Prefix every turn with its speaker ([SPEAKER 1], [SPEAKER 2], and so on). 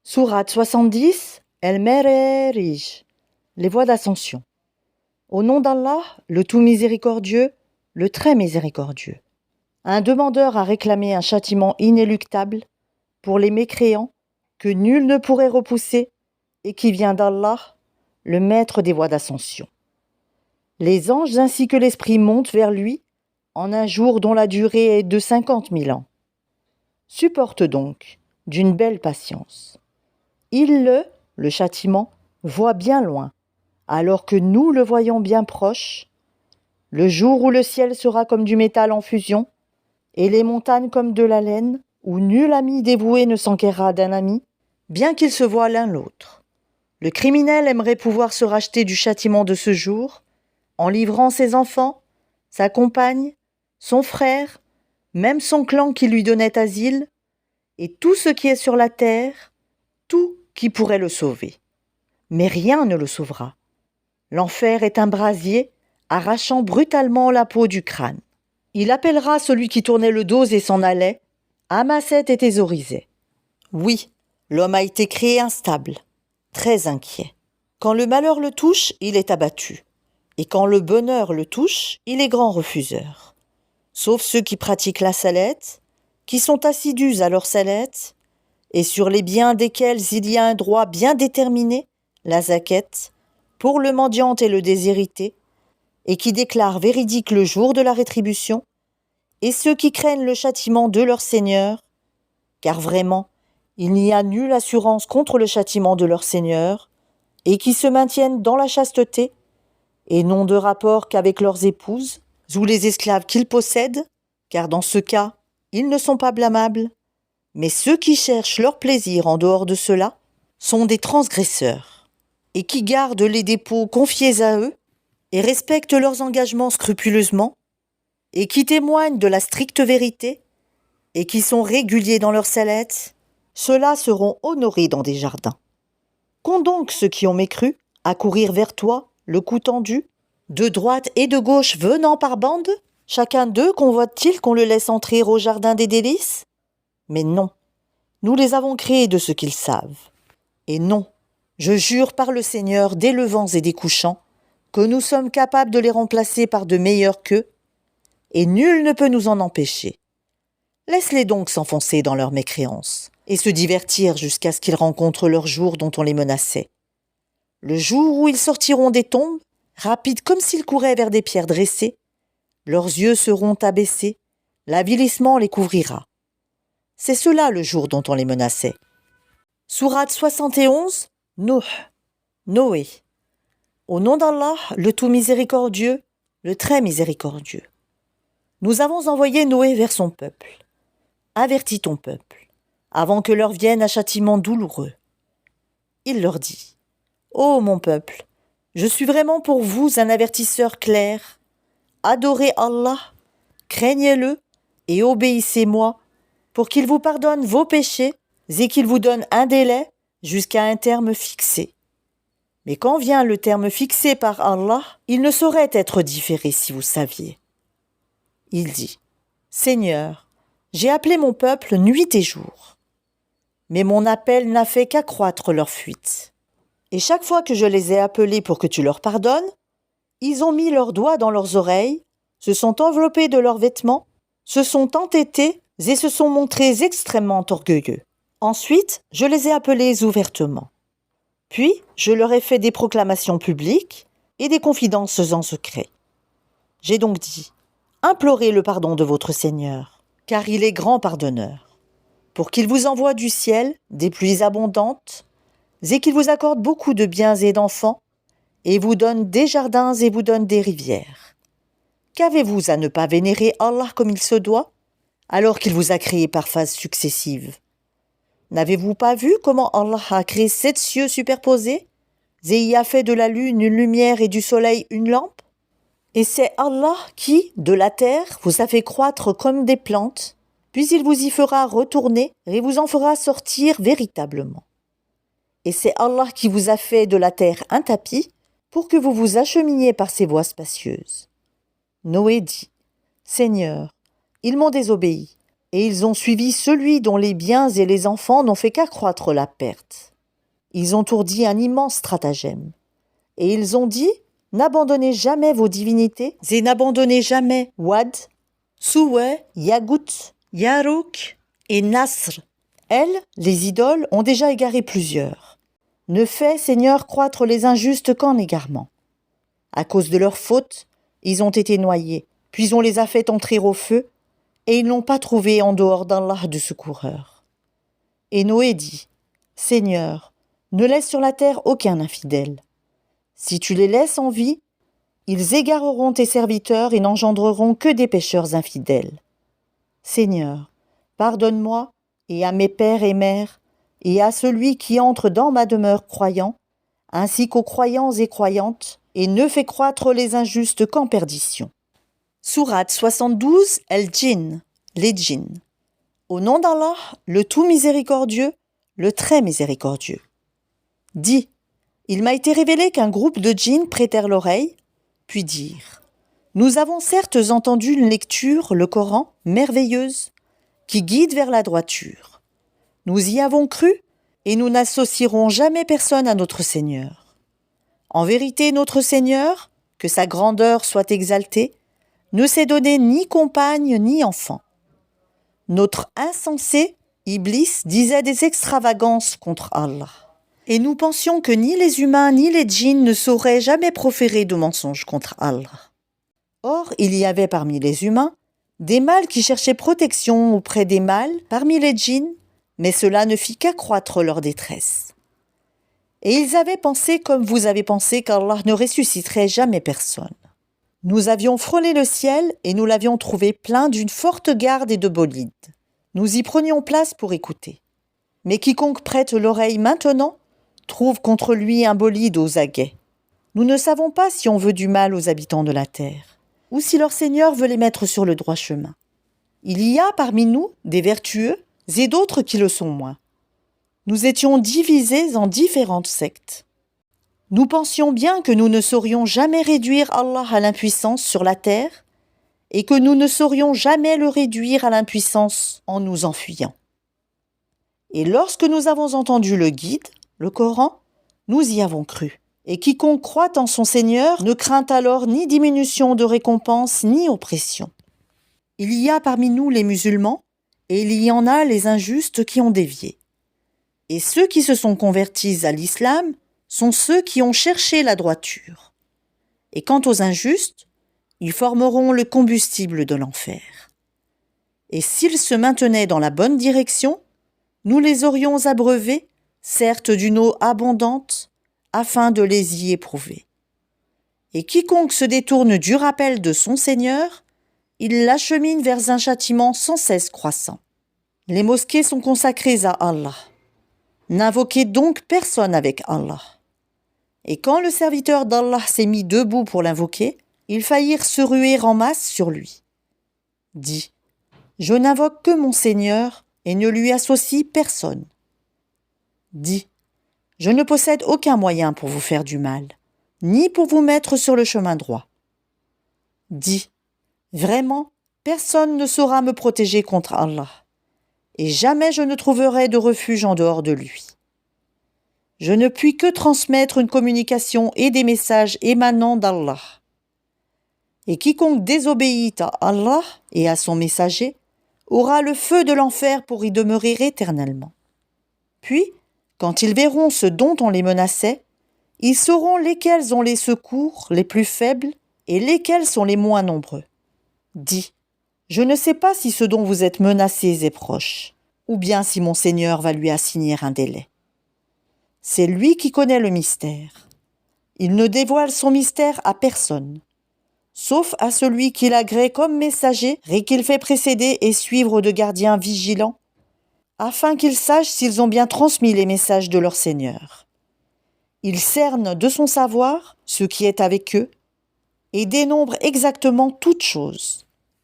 [SPEAKER 1] Sourate 70, El-Mererij, les voies d'ascension. Au nom d'Allah, le tout miséricordieux, le très miséricordieux. Un demandeur a réclamé un châtiment inéluctable pour les mécréants que nul ne pourrait repousser et qui vient d'Allah, le maître des voies d'ascension. Les anges ainsi que l'esprit montent vers lui en un jour dont la durée est de 50 000 ans. Supporte donc d'une belle patience. Il le châtiment, voit bien loin, alors que nous le voyons bien proche, le jour où le ciel sera comme du métal en fusion, et les montagnes comme de la laine, où nul ami dévoué ne s'enquérera d'un ami, bien qu'ils se voient l'un l'autre. Le criminel aimerait pouvoir se racheter du châtiment de ce jour, en livrant ses enfants, sa compagne, son frère, même son clan qui lui donnait asile, et tout ce qui est sur la terre, tout qui pourrait le sauver. Mais rien ne le sauvera. L'enfer est un brasier arrachant brutalement la peau du crâne. Il appellera celui qui tournait le dos et s'en allait, amassait et thésaurisait. Oui, l'homme a été créé instable, très inquiet. Quand le malheur le touche, il est abattu. Et quand le bonheur le touche, il est grand refuseur. Sauf ceux qui pratiquent la salette, qui sont assidus à leur salette, et sur les biens desquels il y a un droit bien déterminé, la zaquette, pour le mendiant et le déshérité, et qui déclarent véridique le jour de la rétribution, et ceux qui craignent le châtiment de leur Seigneur, car vraiment, il n'y a nulle assurance contre le châtiment de leur Seigneur, et qui se maintiennent dans la chasteté, et n'ont de rapport qu'avec leurs épouses, ou les esclaves qu'ils possèdent, car dans ce cas, ils ne sont pas blâmables, mais ceux qui cherchent leur plaisir en dehors de cela sont des transgresseurs, et qui gardent les dépôts confiés à eux, et respectent leurs engagements scrupuleusement, et qui témoignent de la stricte vérité, et qui sont réguliers dans leurs sellettes, ceux-là seront honorés dans des jardins. Qu'ont donc ceux qui ont mécru à courir vers toi, le cou tendu, de droite et de gauche venant par bande? Chacun d'eux convoite-t-il qu'on le laisse entrer au jardin des délices? Mais non, nous les avons créés de ce qu'ils savent. Et non, je jure par le Seigneur des levants et des couchants, que nous sommes capables de les remplacer par de meilleurs qu'eux, et nul ne peut nous en empêcher. Laisse-les donc s'enfoncer dans leur mécréance, et se divertir jusqu'à ce qu'ils rencontrent leur jour dont on les menaçait. Le jour où ils sortiront des tombes, rapides comme s'ils couraient vers des pierres dressées, leurs yeux seront abaissés, l'avilissement les couvrira. C'est cela le jour dont on les menaçait. Sourate 71, Nuh, Noé. Au nom d'Allah, le tout miséricordieux, le très miséricordieux. Nous avons envoyé Noé vers son peuple. Avertis ton peuple, avant que leur vienne un châtiment douloureux. Il leur dit, ô mon peuple, je suis vraiment pour vous un avertisseur clair. Adorez Allah, craignez-le et obéissez-moi, pour qu'il vous pardonne vos péchés et qu'il vous donne un délai jusqu'à un terme fixé. Mais quand vient le terme fixé par Allah, il ne saurait être différé si vous saviez. Il dit, Seigneur, j'ai appelé mon peuple nuit et jour, mais mon appel n'a fait qu'accroître leur fuite. Et chaque fois que je les ai appelés pour que tu leur pardonnes, ils ont mis leurs doigts dans leurs oreilles, se sont enveloppés de leurs vêtements, se sont entêtés et se sont montrés extrêmement orgueilleux. Ensuite, je les ai appelés ouvertement. Puis, je leur ai fait des proclamations publiques et des confidences en secret. J'ai donc dit, implorez le pardon de votre Seigneur, car il est grand pardonneur, pour qu'il vous envoie du ciel des pluies abondantes, et qu'il vous accorde beaucoup de biens et d'enfants, et vous donne des jardins et vous donne des rivières. Qu'avez-vous à ne pas vénérer Allah comme il se doit, alors qu'il vous a créé par phases successives? N'avez-vous pas vu comment Allah a créé 7 cieux superposés, et y a fait de la lune une lumière et du soleil une lampe? Et c'est Allah qui, de la terre, vous a fait croître comme des plantes, puis il vous y fera retourner et vous en fera sortir véritablement. Et c'est Allah qui vous a fait de la terre un tapis pour que vous vous acheminiez par ces voies spacieuses. Noé dit, Seigneur, ils m'ont désobéi, et ils ont suivi celui dont les biens et les enfants n'ont fait qu'accroître la perte. Ils ont ourdi un immense stratagème. Et ils ont dit, n'abandonnez jamais vos divinités et n'abandonnez jamais Wad, Soué, Yagout, Yarouk et Nasr. Elles, les idoles, ont déjà égaré plusieurs. Ne fais, Seigneur, croître les injustes qu'en égarement. À cause de leurs fautes, ils ont été noyés, puis on les a fait entrer au feu, et ils n'ont pas trouvé en dehors d'Allah de secoureur. Et Noé dit, Seigneur, ne laisse sur la terre aucun infidèle. Si tu les laisses en vie, ils égareront tes serviteurs et n'engendreront que des pécheurs infidèles. Seigneur, pardonne-moi, et à mes pères et mères, et à celui qui entre dans ma demeure croyant, ainsi qu'aux croyants et croyantes, et ne fais croître les injustes qu'en perdition. Sourate 72, El-Djinn, les djinns. Au nom d'Allah, le tout miséricordieux, le très miséricordieux. Dis, il m'a été révélé qu'un groupe de djinns prêtèrent l'oreille, puis dirent, nous avons certes entendu une lecture, le Coran, merveilleuse, qui guide vers la droiture. Nous y avons cru, et nous n'associerons jamais personne à notre Seigneur. En vérité, notre Seigneur, que sa grandeur soit exaltée, ne s'est donné ni compagne ni enfant. Notre insensé, Iblis, disait des extravagances contre Allah. Et nous pensions que ni les humains ni les djinns ne sauraient jamais proférer de mensonges contre Allah. Or, il y avait parmi les humains des mâles qui cherchaient protection auprès des mâles parmi les djinns, mais cela ne fit qu'accroître leur détresse. Et ils avaient pensé comme vous avez pensé qu'Allah ne ressusciterait jamais personne. Nous avions frôlé le ciel et nous l'avions trouvé plein d'une forte garde et de bolides. Nous y prenions place pour écouter. Mais quiconque prête l'oreille maintenant trouve contre lui un bolide aux aguets. Nous ne savons pas si on veut du mal aux habitants de la terre, ou si leur Seigneur veut les mettre sur le droit chemin. Il y a parmi nous des vertueux et d'autres qui le sont moins. Nous étions divisés en différentes sectes. Nous pensions bien que nous ne saurions jamais réduire Allah à l'impuissance sur la terre et que nous ne saurions jamais le réduire à l'impuissance en nous enfuyant. Et lorsque nous avons entendu le guide, le Coran, nous y avons cru. Et quiconque croit en son Seigneur ne craint alors ni diminution de récompense ni oppression. Il y a parmi nous les musulmans, et il y en a les injustes qui ont dévié. Et ceux qui se sont convertis à l'islam sont ceux qui ont cherché la droiture. Et quant aux injustes, ils formeront le combustible de l'enfer. Et s'ils se maintenaient dans la bonne direction, nous les aurions abreuvés, certes d'une eau abondante, afin de les y éprouver. Et quiconque se détourne du rappel de son Seigneur, il l'achemine vers un châtiment sans cesse croissant. Les mosquées sont consacrées à Allah. N'invoquez donc personne avec Allah. Et quand le serviteur d'Allah s'est mis debout pour l'invoquer, ils faillirent se ruer en masse sur lui. Dis, je n'invoque que mon Seigneur et ne lui associe personne. Dis, je ne possède aucun moyen pour vous faire du mal, ni pour vous mettre sur le chemin droit. Dis, vraiment, personne ne saura me protéger contre Allah, et jamais je ne trouverai de refuge en dehors de lui. Je ne puis que transmettre une communication et des messages émanant d'Allah. Et quiconque désobéit à Allah et à son messager aura le feu de l'enfer pour y demeurer éternellement. Puis, quand ils verront ce dont on les menaçait, ils sauront lesquels ont les secours les plus faibles et lesquels sont les moins nombreux. Dis, je ne sais pas si ce dont vous êtes menacés est proche, ou bien si mon Seigneur va lui assigner un délai. C'est lui qui connaît le mystère. Il ne dévoile son mystère à personne, sauf à celui qu'il agrée comme messager et qu'il fait précéder et suivre de gardiens vigilants, afin qu'ils sachent s'ils ont bien transmis les messages de leur Seigneur. Il cerne de son savoir ce qui est avec eux et dénombre exactement toutes choses.